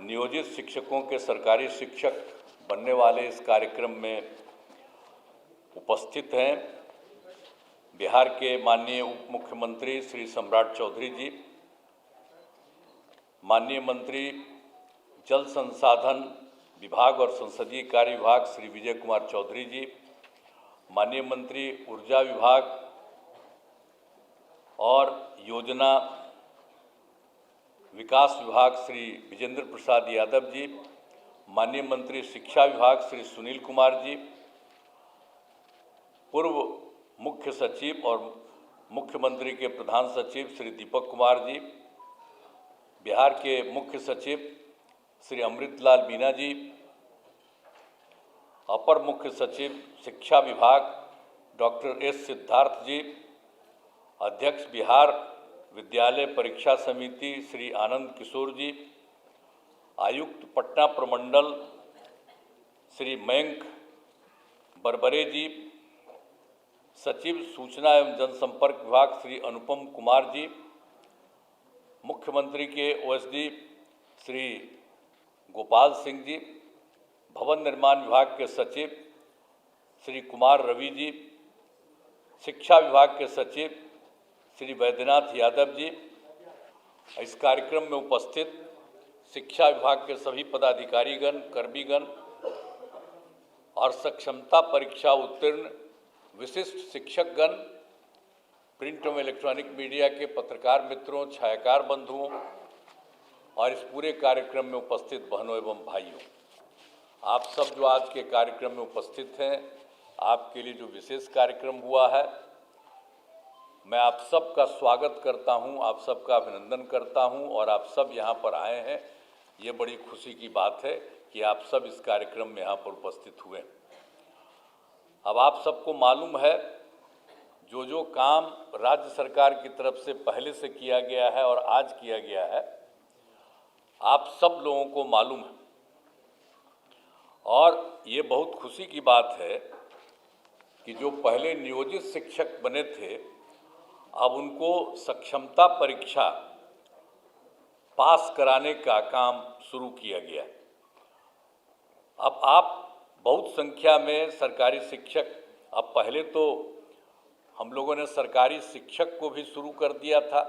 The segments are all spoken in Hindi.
नियोजित शिक्षकों के सरकारी शिक्षक बनने वाले इस कार्यक्रम में उपस्थित हैं बिहार के माननीय उप मुख्यमंत्री श्री सम्राट चौधरी जी, माननीय मंत्री जल संसाधन विभाग और संसदीय कार्य विभाग श्री विजय कुमार चौधरी जी, माननीय मंत्री ऊर्जा विभाग और योजना विकास विभाग श्री विजेंद्र प्रसाद यादव जी, माननीय मंत्री शिक्षा विभाग श्री सुनील कुमार जी, पूर्व मुख्य सचिव और मुख्यमंत्री के प्रधान सचिव श्री दीपक कुमार जी, बिहार के मुख्य सचिव श्री अमृतलाल मीना जी, अपर मुख्य सचिव शिक्षा विभाग डॉक्टर एस सिद्धार्थ जी, अध्यक्ष बिहार विद्यालय परीक्षा समिति श्री आनंद किशोर जी, आयुक्त पटना प्रमंडल श्री मयंक बरबरे जी, सचिव सूचना एवं जनसंपर्क विभाग श्री अनुपम कुमार जी, मुख्यमंत्री के ओएसडी श्री गोपाल सिंह जी, भवन निर्माण विभाग के सचिव श्री कुमार रवि जी, शिक्षा विभाग के सचिव श्री वैद्यनाथ यादव जी, इस कार्यक्रम में उपस्थित शिक्षा विभाग के सभी पदाधिकारीगण, कर्मीगण और सक्षमता परीक्षा उत्तीर्ण विशिष्ट शिक्षकगण, प्रिंट एवं इलेक्ट्रॉनिक मीडिया के पत्रकार मित्रों, छायाकार बंधुओं और इस पूरे कार्यक्रम में उपस्थित बहनों एवं भाइयों, आप सब जो आज के कार्यक्रम में उपस्थित हैं, आपके लिए जो विशेष कार्यक्रम हुआ है, मैं आप सब का स्वागत करता हूं, आप सब का अभिनंदन करता हूं और आप सब यहां पर आए हैं। ये बड़ी खुशी की बात है कि आप सब इस कार्यक्रम में यहां पर उपस्थित हुए। अब आप सबको मालूम है जो काम राज्य सरकार की तरफ से पहले से किया गया है और आज किया गया है, आप सब लोगों को मालूम है और ये बहुत खुशी की बात है कि जो पहले नियोजित शिक्षक बने थे, अब उनको सक्षमता परीक्षा पास कराने का काम शुरू किया गया। अब आप बहुत संख्या में सरकारी शिक्षक, अब पहले तो हम लोगों ने सरकारी शिक्षक को भी शुरू कर दिया था,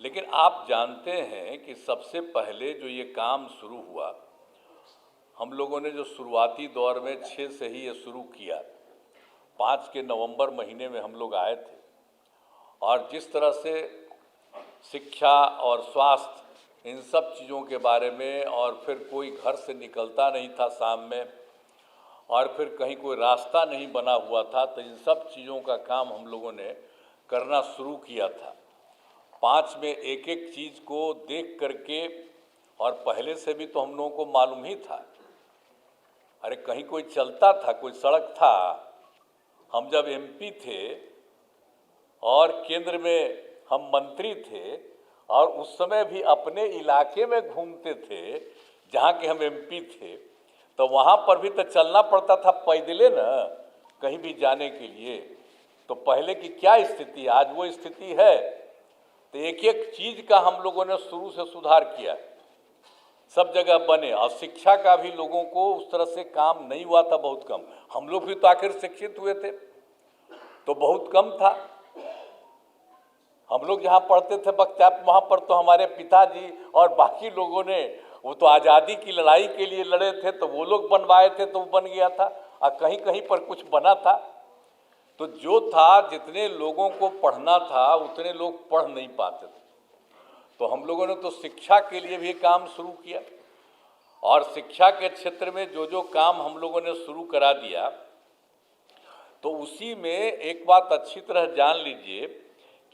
लेकिन आप जानते हैं कि सबसे पहले जो ये काम शुरू हुआ, हम लोगों ने जो शुरुआती दौर में 6 से ही ये शुरू किया। 5 के नवंबर महीने में हम लोग आए थे और जिस तरह से शिक्षा और स्वास्थ्य इन सब चीज़ों के बारे में, और फिर कोई घर से निकलता नहीं था शाम में, और फिर कहीं कोई रास्ता नहीं बना हुआ था, तो इन सब चीज़ों का काम हम लोगों ने करना शुरू किया था। 5 में एक एक चीज़ को देख करके, और पहले से भी तो हम लोगों को मालूम ही था, अरे कहीं कोई चलता था, कोई सड़क था। हम जब एमपी थे और केंद्र में हम मंत्री थे और उस समय भी अपने इलाके में घूमते थे जहाँ के हम एमपी थे, तो वहाँ पर भी तो चलना पड़ता था पैदले न, कहीं भी जाने के लिए। तो पहले की क्या स्थिति, आज वो स्थिति है। तो एक एक चीज़ का हम लोगों ने शुरू से सुधार किया, सब जगह बने। और शिक्षा का भी लोगों को उस तरह से काम नहीं हुआ था, बहुत कम। हम लोग भी तो आखिर शिक्षित हुए थे, तो बहुत कम था। हम लोग जहाँ पढ़ते थे बख्तियारपुर, वहाँ पर तो हमारे पिताजी और बाकी लोगों ने, वो तो आज़ादी की लड़ाई के लिए लड़े थे, तो वो लोग बनवाए थे, तो वो बन गया था। और कहीं कहीं पर कुछ बना था। तो जो था, जितने लोगों को पढ़ना था उतने लोग पढ़ नहीं पाते थे, तो हम लोगों ने तो शिक्षा के लिए भी काम शुरू किया। और शिक्षा के क्षेत्र में जो काम हम लोगों ने शुरू करा दिया, तो उसी में एक बात अच्छी तरह जान लीजिए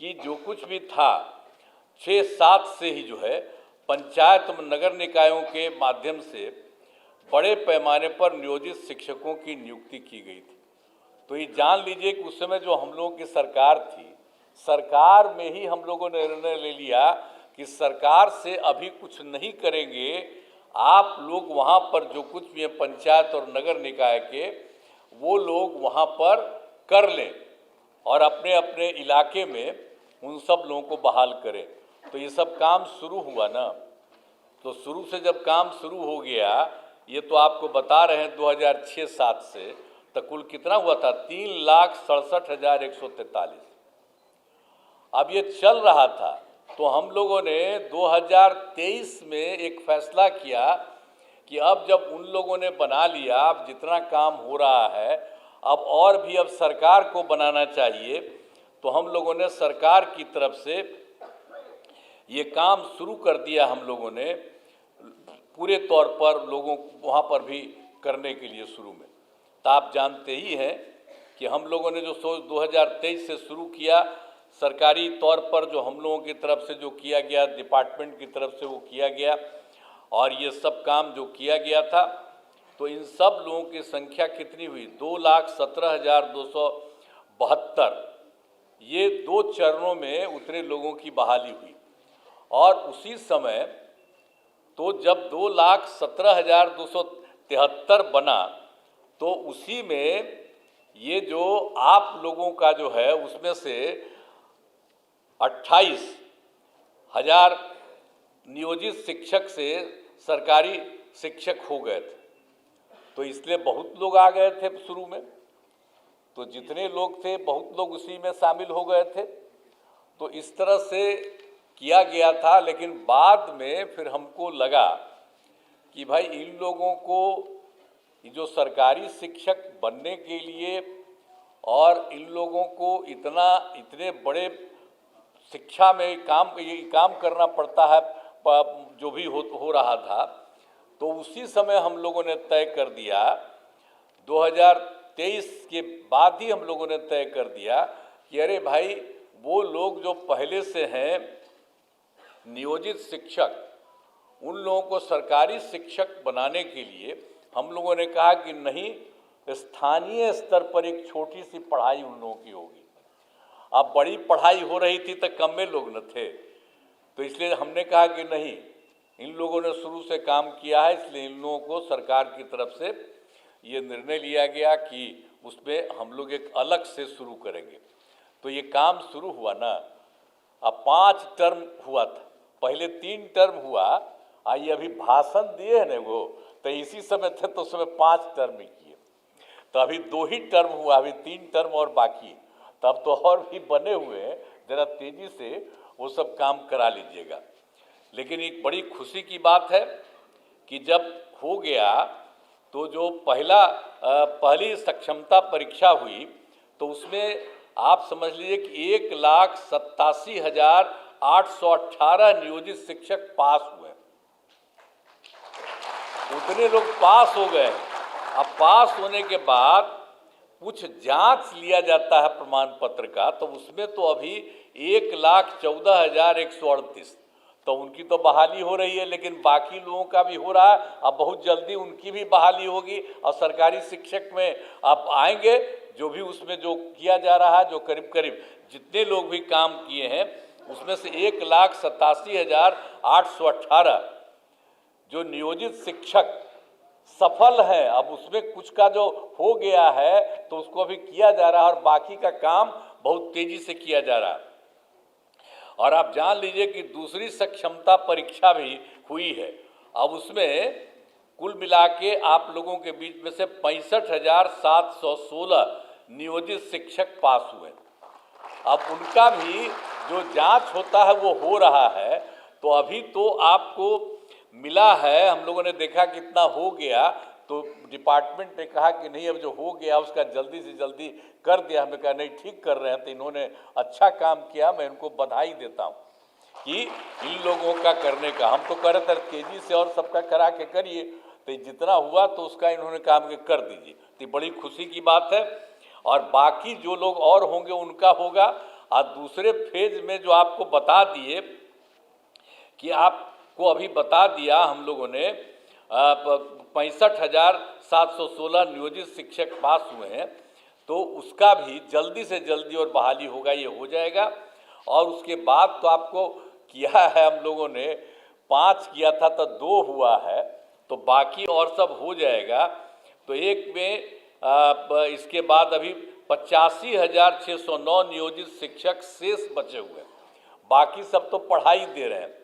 कि जो कुछ भी था 6-7 से ही जो है पंचायत नगर निकायों के माध्यम से बड़े पैमाने पर नियोजित शिक्षकों की नियुक्ति की गई थी। तो ये जान लीजिए कि उस समय जो हम लोगों की सरकार थी, सरकार में ही हम लोगों ने निर्णय ले लिया कि सरकार से अभी कुछ नहीं करेंगे, आप लोग वहाँ पर जो कुछ भी है पंचायत और नगर निकाय के, वो लोग वहाँ पर कर लें और अपने अपने इलाके में उन सब लोगों को बहाल करें। तो ये सब काम शुरू हुआ ना। तो शुरू से जब काम शुरू हो गया, ये तो आपको बता रहे हैं 2006-07 से, तो कुल कितना हुआ था? 3,67,143। अब ये चल रहा था, तो हम लोगों ने 2023 में एक फैसला किया कि अब जब उन लोगों ने बना लिया, अब जितना काम हो रहा है अब और भी अब सरकार को बनाना चाहिए, तो हम लोगों ने सरकार की तरफ से ये काम शुरू कर दिया। हम लोगों ने पूरे तौर पर लोगों वहाँ पर भी करने के लिए शुरू में, तो आप जानते ही हैं कि हम लोगों ने जो 2023 से शुरू किया, सरकारी तौर पर जो हम लोगों की तरफ से जो किया गया, डिपार्टमेंट की तरफ से वो किया गया, और ये सब काम जो किया गया था, तो इन सब लोगों की संख्या कितनी हुई? 2,17,272। ये 2 चरणों में उतने लोगों की बहाली हुई। और उसी समय तो जब 2,17,273 बना, तो उसी में ये जो आप लोगों का जो है उसमें से 28,000 नियोजित शिक्षक से सरकारी शिक्षक हो गए थे। तो इसलिए बहुत लोग आ गए थे शुरू में, तो जितने लोग थे बहुत लोग उसी में शामिल हो गए थे। तो इस तरह से किया गया था, लेकिन बाद में फिर हमको लगा कि भाई इन लोगों को जो सरकारी शिक्षक बनने के लिए और इन लोगों को इतने बड़े शिक्षा में ये काम करना पड़ता है, जो भी हो रहा था, तो उसी समय हम लोगों ने तय कर दिया, 2023 के बाद ही हम लोगों ने तय कर दिया कि अरे भाई वो लोग जो पहले से हैं नियोजित शिक्षक, उन लोगों को सरकारी शिक्षक बनाने के लिए हम लोगों ने कहा कि नहीं, स्थानीय स्तर पर एक छोटी सी पढ़ाई उन लोगों की होगी। अब बड़ी पढ़ाई हो रही थी तो कम में लोग न थे, तो इसलिए हमने कहा कि नहीं, इन लोगों ने शुरू से काम किया है, इसलिए इन लोगों को सरकार की तरफ से ये निर्णय लिया गया कि उसमें हम लोग एक अलग से शुरू करेंगे। तो ये काम शुरू हुआ ना, अब 5 टर्म हुआ था, पहले 3 टर्म हुआ, आइए अभी भाषण दिए हैं ना वो, तो इसी समय थे तो उसमें 5 टर्म ही किए, तो अभी 2 ही टर्म हुआ, अभी 3 टर्म और बाकी, तब तो और भी बने हुए हैं, ज़रा तेज़ी से वो सब काम करा लीजिएगा। लेकिन एक बड़ी खुशी की बात है कि जब हो गया तो जो पहली सक्षमता परीक्षा हुई, तो उसमें आप समझ लीजिए कि 1,87,818 नियोजित शिक्षक पास हुए। उतने लोग पास हो गए। अब पास होने के बाद कुछ जांच लिया जाता है प्रमाण पत्र का, तो उसमें तो अभी 1,14,138, तो उनकी तो बहाली हो रही है, लेकिन बाकी लोगों का भी हो रहा है। अब बहुत जल्दी उनकी भी बहाली होगी और सरकारी शिक्षक में आप आएंगे, जो भी उसमें जो किया जा रहा है, जो करीब करीब जितने लोग भी काम किए हैं, उसमें से 1,87,818 जो नियोजित शिक्षक सफल है। अब उसमें कुछ का जो हो गया है तो उसको अभी किया जा रहा है, और बाकी का काम बहुत तेजी से किया जा रहा है। और आप जान लीजिए कि दूसरी सक्षमता परीक्षा भी हुई है। अब उसमें कुल मिला के आप लोगों के बीच में से 65,716 नियोजित शिक्षक पास हुए। अब उनका भी जो जांच होता है वो हो रहा है, तो अभी तो आपको मिला है, हम लोगों ने देखा कितना हो गया, तो डिपार्टमेंट ने कहा कि नहीं, अब जो हो गया उसका जल्दी से जल्दी कर दिया। हमने कहा नहीं, ठीक कर रहे हैं, तो इन्होंने अच्छा काम किया, मैं इनको बधाई देता हूँ कि इन लोगों का करने का। हम तो कह रहे थे तेजी से और सबका करा के करिए, तो जितना हुआ तो उसका इन्होंने काम के कर दीजिए, तो बड़ी खुशी की बात है। और बाकी जो लोग और होंगे उनका होगा। और दूसरे फेज में जो आपको बता दिए कि आपको अभी बता दिया हम लोगों ने 65,716 नियोजित शिक्षक पास हुए हैं, तो उसका भी जल्दी से जल्दी और बहाली होगा, ये हो जाएगा। और उसके बाद तो आपको किया है हम लोगों ने 5 किया था तो 2 हुआ है, तो बाकी और सब हो जाएगा। तो एक में इसके बाद अभी 85,609 नियोजित शिक्षक शेष बचे हुए, बाकी सब तो पढ़ाई दे रहे हैं।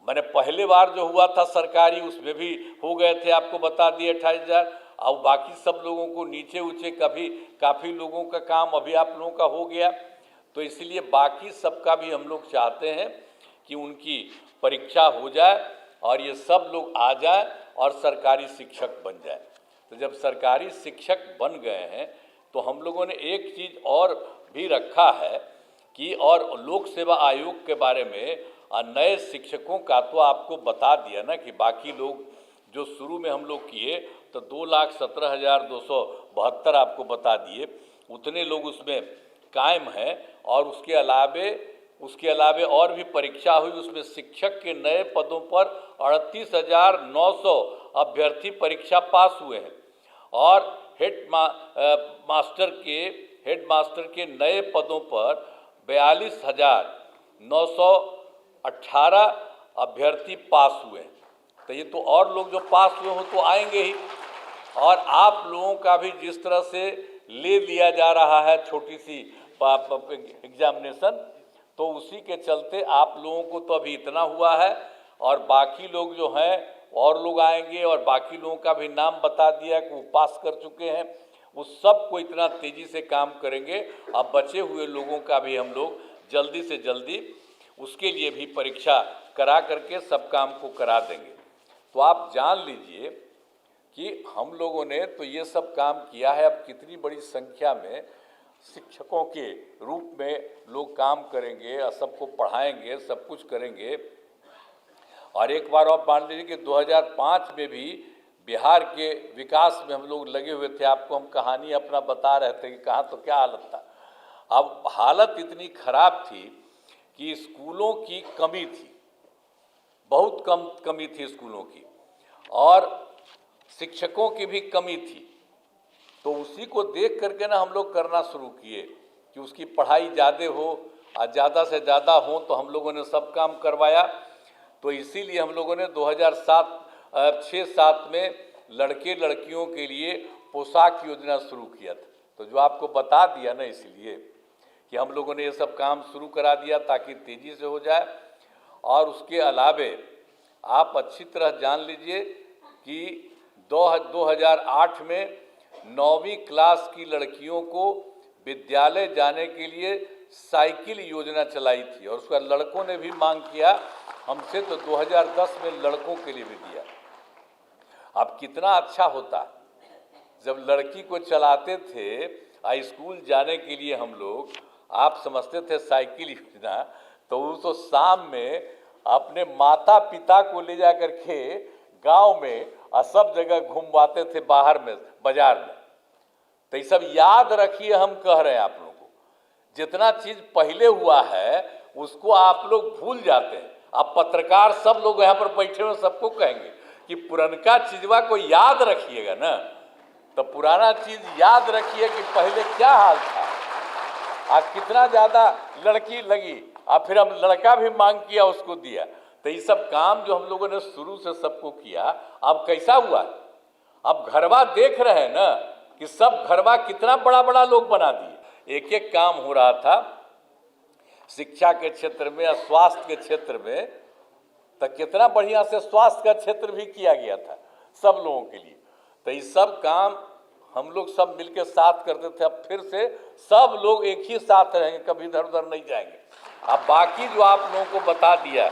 मैंने पहले बार जो हुआ था सरकारी, उसमें भी हो गए थे, आपको बता दिए 28,000। और बाकी सब लोगों को नीचे ऊंचे काफ़ी लोगों का काम अभी आप लोगों का हो गया। तो इसलिए बाकी सबका भी हम लोग चाहते हैं कि उनकी परीक्षा हो जाए और ये सब लोग आ जाए और सरकारी शिक्षक बन जाए। तो जब सरकारी शिक्षक बन गए हैं तो हम लोगों ने एक चीज़ और भी रखा है कि और लोक सेवा आयोग के बारे में नए शिक्षकों का तो आपको बता दिया ना कि बाकी लोग जो शुरू में हम लोग किए तो 2,17,272 आपको बता दिए, उतने लोग उसमें कायम हैं। और उसके अलावे और भी परीक्षा हुई, उसमें शिक्षक के नए पदों पर 38,900 अभ्यर्थी परीक्षा पास हुए हैं और हेड मास्टर के नए पदों पर 42,918 अभ्यर्थी पास हुए हैं। तो ये तो और लोग जो पास हुए हो तो आएंगे ही। और आप लोगों का भी जिस तरह से ले लिया जा रहा है छोटी सी एग्जामिनेशन, तो उसी के चलते आप लोगों को तो अभी इतना हुआ है और बाकी लोग जो हैं और लोग आएंगे और बाकी लोगों का भी नाम बता दिया कि वो पास कर चुके हैं। उस सब को इतना तेज़ी से काम करेंगे। अब बचे हुए लोगों का भी हम लोग जल्दी से जल्दी उसके लिए भी परीक्षा करा करके सब काम को करा देंगे। तो आप जान लीजिए कि हम लोगों ने तो ये सब काम किया है। अब कितनी बड़ी संख्या में शिक्षकों के रूप में लोग काम करेंगे और सबको पढ़ाएंगे, सब कुछ करेंगे। और एक बार आप मान लीजिए कि 2005 में भी बिहार के विकास में हम लोग लगे हुए थे। आपको हम कहानी अपना बता रहे थे कि कहाँ तो क्या हालत था। अब हालत इतनी खराब थी कि स्कूलों की कमी थी, बहुत कमी थी स्कूलों की, और शिक्षकों की भी कमी थी। तो उसी को देख करके ना हम लोग करना शुरू किए कि उसकी पढ़ाई ज़्यादा हो और ज़्यादा से ज़्यादा हो, तो हम लोगों ने सब काम करवाया। तो इसीलिए हम लोगों ने 2006-7 में लड़के लड़कियों के लिए पोशाक योजना शुरू किया था। तो जो आपको बता दिया ना, इसलिए कि हम लोगों ने ये सब काम शुरू करा दिया ताकि तेज़ी से हो जाए। और उसके अलावे आप अच्छी तरह जान लीजिए कि 2008 में 9वीं क्लास की लड़कियों को विद्यालय जाने के लिए साइकिल योजना चलाई थी और उसका लड़कों ने भी मांग किया हमसे, तो 2010 में लड़कों के लिए भी दिया। अब कितना अच्छा होता जब लड़की को चलाते थे स्कूल जाने के लिए हम लोग, आप समझते थे साइकिल योजना, तो वो तो शाम में अपने माता पिता को ले जा कर के गाँव में और सब जगह घुमवाते थे बाहर में, बाजार में। तो ये सब याद रखिए, हम कह रहे हैं आप लोगों को, जितना चीज़ पहले हुआ है उसको आप लोग भूल जाते हैं। आप पत्रकार सब लोग यहाँ पर बैठे हुए सबको कहेंगे कि पुरनका चीज़वा को याद रखिएगा ना, तो पुराना चीज़ याद रखिए कि पहले क्या हाल था, आज कितना ज़्यादा लड़की लगी और फिर हम लड़का भी मांग किया, उसको दिया। तो ये सब काम जो हम लोगों ने शुरू से सबको किया, अब कैसा हुआ, अब घरवा देख रहे हैं ना कि सब घरवा कितना बड़ा बड़ा लोग बना दिए। एक एक काम हो रहा था शिक्षा के क्षेत्र में, स्वास्थ्य के क्षेत्र में, तो कितना बढ़िया से स्वास्थ्य का क्षेत्र भी किया गया था सब लोगों के लिए। तो ये सब काम हम लोग सब मिलकर साथ करते थे। अब फिर से सब लोग एक ही साथ रहेंगे, कभी इधर उधर नहीं जाएंगे। अब बाकी जो आप लोगों को बता दिया,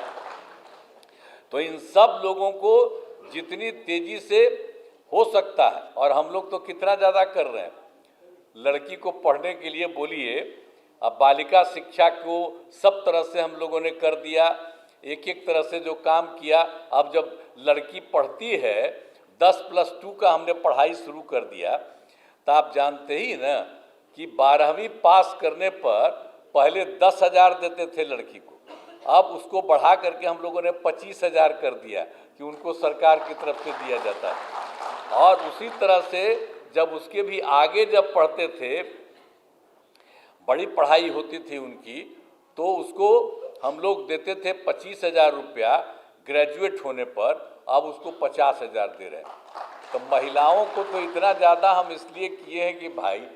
तो इन सब लोगों को जितनी तेजी से हो सकता है, और हम लोग तो कितना ज़्यादा कर रहे हैं, लड़की को पढ़ने के लिए बोलिए, अब बालिका शिक्षा को सब तरह से हम लोगों ने कर दिया, एक एक तरह से जो काम किया। अब जब लड़की पढ़ती है 10+2 का हमने पढ़ाई शुरू कर दिया, तो आप जानते ही ना कि 12वीं पास करने पर पहले 10,000 देते थे लड़की को, अब उसको बढ़ा करके हम लोगों ने 25,000 कर दिया कि उनको सरकार की तरफ से दिया जाता है। और उसी तरह से जब उसके भी आगे जब पढ़ते थे, बड़ी पढ़ाई होती थी उनकी, तो उसको हम लोग देते थे 25,000 रुपया ग्रेजुएट होने पर, अब उसको 50,000 दे रहे हैं। तो महिलाओं को तो इतना ज़्यादा हम इसलिए किए हैं कि भाई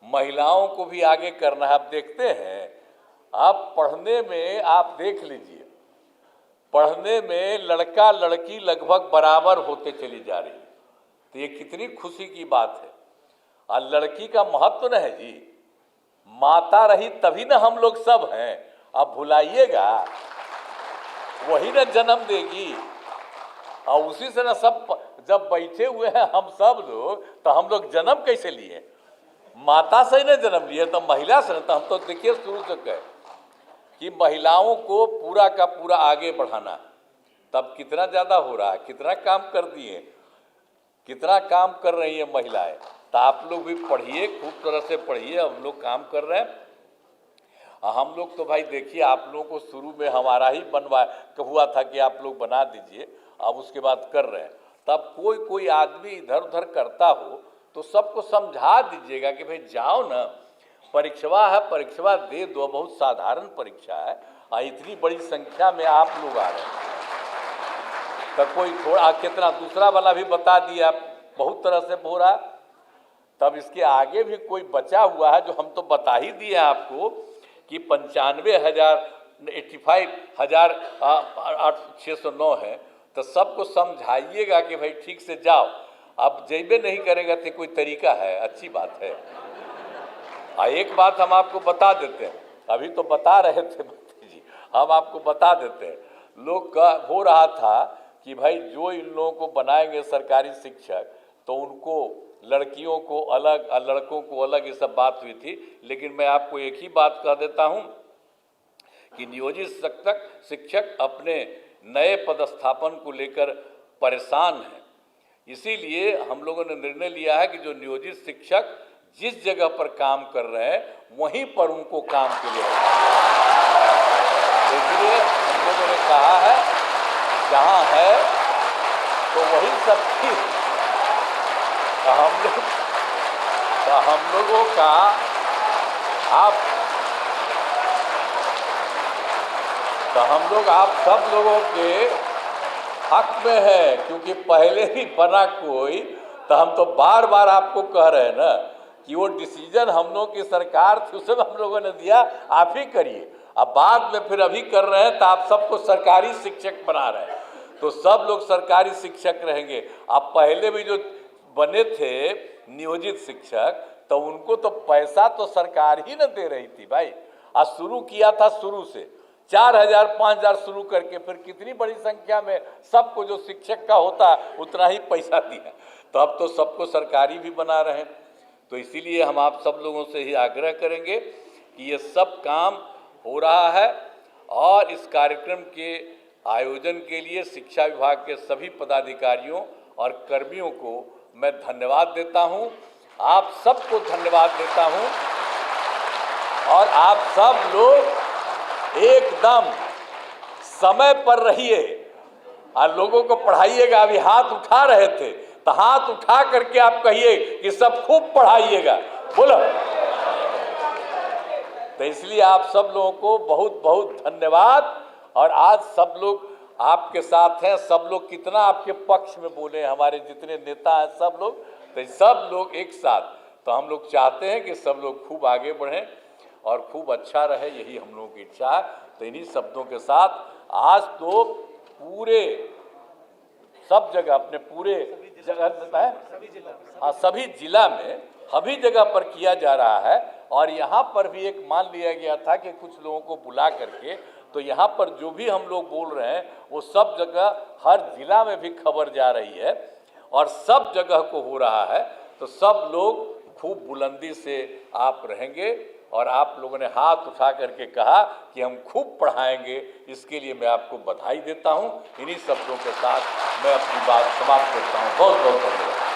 महिलाओं को भी आगे करना है। आप देखते हैं, आप पढ़ने में आप देख लीजिए, पढ़ने में लड़का लड़की लगभग बराबर होते चली जा रही है। तो ये कितनी खुशी की बात है। और लड़की का महत्व न है जी, माता रही तभी ना हम लोग सब हैं। अब भुलाइएगा, वही ना जन्म देगी। और उसी से ना सब जब बैठे हुए हैं हम सब लोग, तो हम लोग जन्म कैसे लिए? माता से ही ना जन्म लिए, तो महिला से ना। तो हम तो देखिए शुरू से कहे कि महिलाओं को पूरा का पूरा आगे बढ़ाना, तब कितना ज़्यादा हो रहा है, कितना काम कर दिए, कितना काम कर रही है महिलाएं। तो आप लोग भी पढ़िए, खूब तरह से पढ़िए, हम लोग काम कर रहे हैं। हम लोग तो भाई देखिए, आप लोगों को शुरू में हमारा ही हुआ था कि आप लोग बना दीजिए, अब उसके बाद कर रहे हैं। तब कोई आदमी इधर उधर करता हो तो सबको समझा दीजिएगा कि भाई जाओ ना, परीक्षा है, परीक्षा दे दो, बहुत साधारण परीक्षा है, और इतनी बड़ी संख्या में आप लोग आ रहे हैं। तो कोई थोड़ा कितना दूसरा वाला भी बता दिया, बहुत तरह से हो रहा। तब इसके आगे भी कोई बचा हुआ है जो हम तो बता ही दिए आपको कि 95,609 है। तो सबको समझाइएगा कि भाई ठीक से जाओ। अब जेबे नहीं करेगा तो कोई तरीका है? अच्छी बात है। एक बात हम आपको बता देते हैं, अभी तो बता रहे थे जी, हम आपको बता देते हैं। लोग का हो रहा था कि भाई जो इन लोगों को बनाएंगे सरकारी शिक्षक, तो उनको लड़कियों को अलग और लड़कों को अलग, ये सब बात हुई थी। लेकिन मैं आपको एक ही बात कह देता हूं कि नियोजित शिक्षक अपने नए पदस्थापन को लेकर परेशान हैं। इसीलिए हम लोगों ने निर्णय लिया है कि जो नियोजित शिक्षक जिस जगह पर काम कर रहे हैं वहीं पर उनको काम के लिए रखा। इसलिए हम लोगों ने कहा है जहाँ है तो वही सब चीज। तो हम लोगों का हम लोग आप सब लोगों के हक में है, क्योंकि पहले ही बना कोई। तो हम तो बार बार आपको कह रहे हैं ना कि वो डिसीजन हम लोग की सरकार थी, उसे हम लोगों ने दिया, आप ही करिए। अब बाद में फिर अभी कर रहे हैं तो आप सबको सरकारी शिक्षक बना रहे हैं, तो सब लोग सरकारी शिक्षक रहेंगे। आप पहले भी जो बने थे नियोजित शिक्षक, तो उनको तो पैसा तो सरकार ही न दे रही थी भाई। आज शुरू किया था, शुरू से 4,000 5,000 शुरू करके फिर कितनी बड़ी संख्या में सबको जो शिक्षक का होता उतना ही पैसा दिया। तो अब तो सबको सरकारी भी बना रहे हैं। तो इसीलिए हम आप सब लोगों से ही आग्रह करेंगे कि ये सब काम हो रहा है। और इस कार्यक्रम के आयोजन के लिए शिक्षा विभाग के सभी पदाधिकारियों और कर्मियों को मैं धन्यवाद देता हूं, आप सबको धन्यवाद देता हूं। और आप सब लोग एकदम समय पर रहिए और लोगों को पढ़ाइएगा। अभी हाथ उठा रहे थे, तो हाथ उठा करके आप कहिए कि सब खूब पढ़ाइएगा, बोलो। तो इसलिए आप सब लोगों को बहुत बहुत धन्यवाद। और आज सब लोग आपके साथ हैं, सब लोग कितना आपके पक्ष में बोले, हमारे जितने नेता हैं सब लोग, तो सब लोग एक साथ। तो हम लोग चाहते हैं कि सब लोग खूब आगे बढ़ें और खूब अच्छा रहे, यही हम लोगों की इच्छा है। तो इन्हीं शब्दों के साथ आज तो पूरे सब जगह, अपने पूरे जगह है, सभी जिला में सभी जगह पर किया जा रहा है। और यहाँ पर भी एक मान लिया गया था कि कुछ लोगों को बुला करके, तो यहाँ पर जो भी हम लोग बोल रहे हैं वो सब जगह हर जिला में भी खबर जा रही है और सब जगह को हो रहा है। तो सब लोग खूब बुलंदी से आप रहेंगे। और आप लोगों ने हाथ उठा करके कहा कि हम खूब पढ़ाएंगे, इसके लिए मैं आपको बधाई देता हूं। इन्हीं शब्दों के साथ मैं अपनी बात समाप्त करता हूं। बहुत बहुत धन्यवाद।